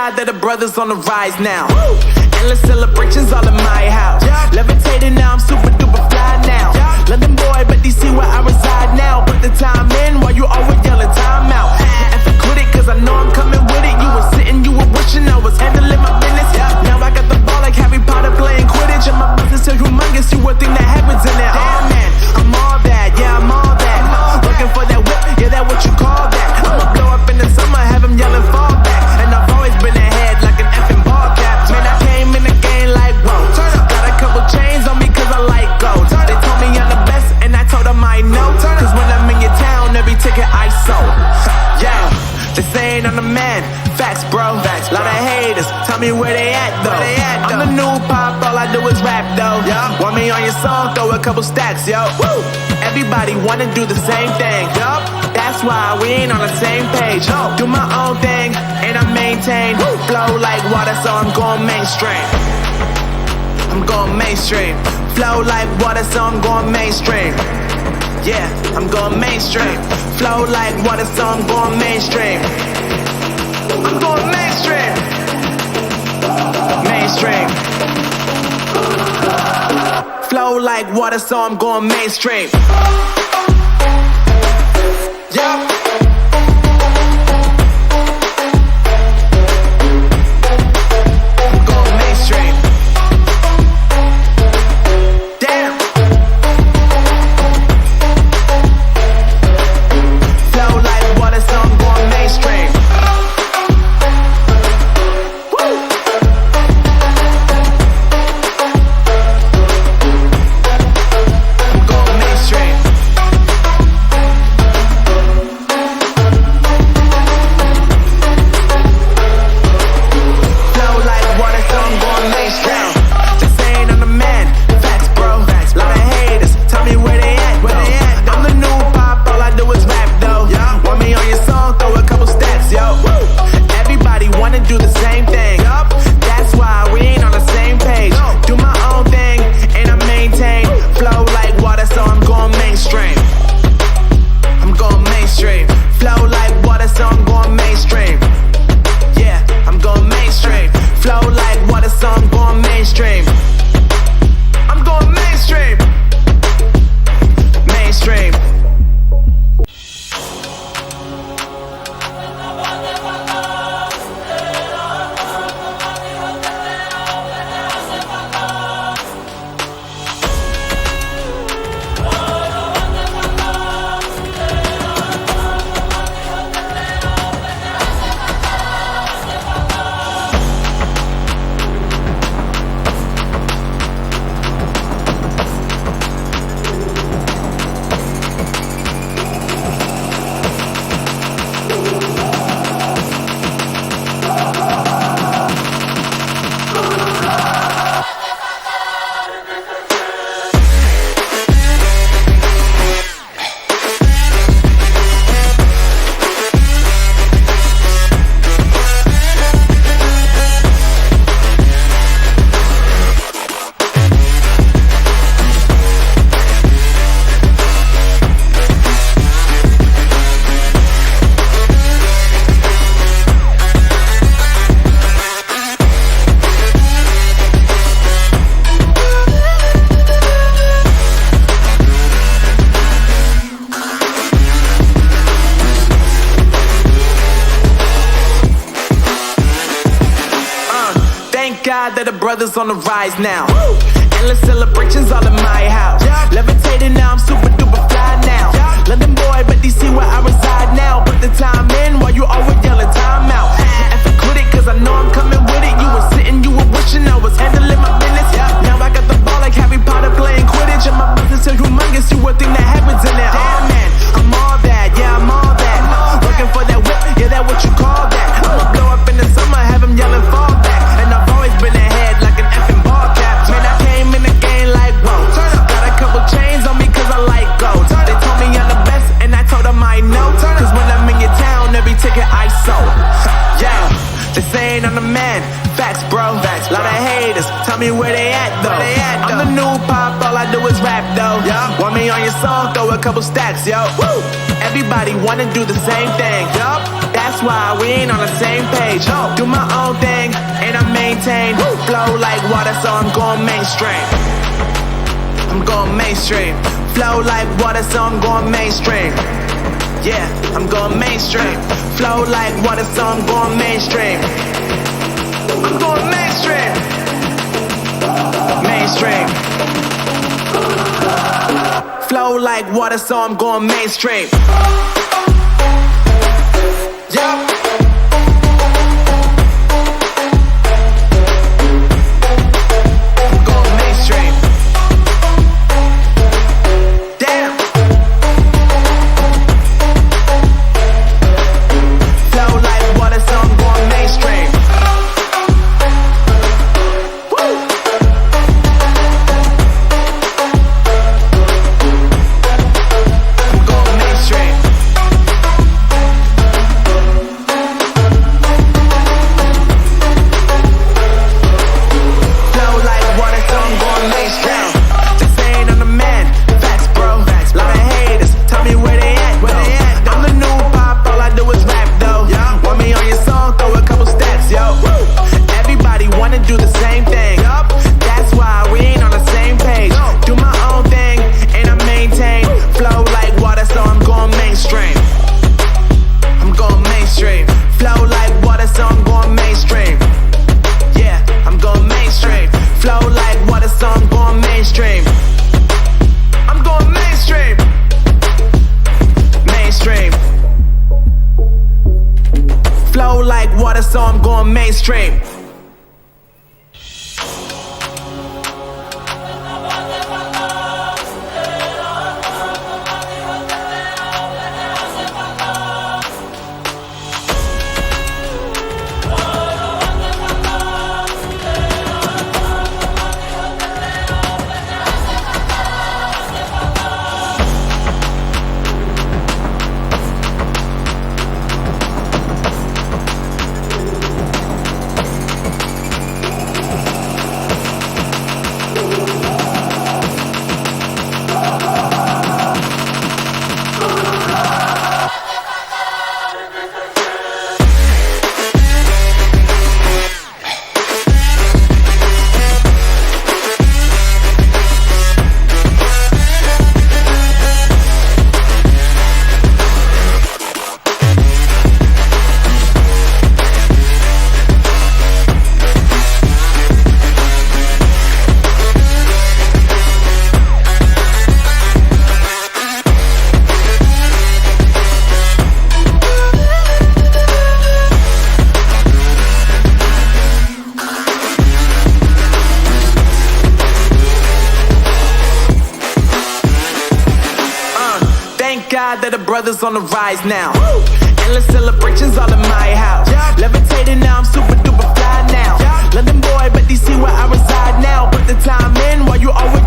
God that the brothers on the rise now. Endless celebrations all in my house. Levitating now, I'm super duper fly now. London boy, but DC where I reside now. Put the time in while you always yelling time out. And for quit it, cause I know I'm coming with it. You were sitting, you were wishing I was handling my business. Now I got the ball like Harry Potter playing Quidditch. And my business is humongous, you would think that happens in there. Damn man, I'm all that, yeah I'm all that. Looking for that whip, yeah that what you call that. I'ma blow up in the summer, have him yelling fall back. And I've always been ahead like an effing ball cap. Man, I came in the game like whoa. Got a couple chains on me cause I like gold. They told me I'm the best and I told them I know. Cause when I'm in your town, every ticket I sold. Yeah, they saying I'm the man. Facts bro, facts, lot of haters. Tell me where they at though. I'm the new pop, all I do is rap though. Want me on your song, throw a couple stacks, yo. Woo! Everybody wanna do the same thing, yo. That's why we ain't on the same page. Do my own thing, and I maintain. Flow like water, so I'm going mainstream. I'm going mainstream. Flow like water, so I'm going mainstream. Yeah, I'm going mainstream. Flow like water, so I'm going mainstream. I'm going mainstream. Mainstream. Flow like water, so I'm going mainstream. Yeah. God that the brothers on the rise now. Endless celebrations all in my house. Levitating now, I'm super duper fly now. London boy, but DC where I reside now. Put the time in while you always yelling time out. And for quit it, cause I know I'm coming with it. You were sitting, you were wishing I was handling my business. Now I got the ball like Harry Potter playing Quidditch. And my business is humongous, you would think that happens in there. Damn man, I'm all that, yeah I'm all that. Looking for that whip, yeah that what you call that. I'ma blow up in the summer, have him yelling fall back. And I've always been ahead like an effing ball cap. Man, I came in the game like whoa. Got a couple chains on me cause I like gold. They told me I'm the best and I told them I know. Cause when I'm in your town, every ticket I sold. Yeah, they saying I'm the man. Facts bro, facts, lot of haters. Tell me where they at though. I'm the new pop, all I do is rap though. Want me on your song, throw a couple stacks, yo. Everybody wanna do the same thing, yo. That's why we ain't on the same page. Do my own thing and I maintain. Flow like water, so I'm going mainstream. I'm going mainstream. Flow like water, so I'm going mainstream. Yeah, I'm going mainstream. Flow like water, so I'm going mainstream. I'm going mainstream. Mainstream. Flow like water, so I'm going mainstream. Yeah. So I'm going mainstream. God that the brothers on the rise now. Endless celebrations all in my house. Levitating now, I'm super duper fly now. London boy, but DC where I reside now. Put the time in while you always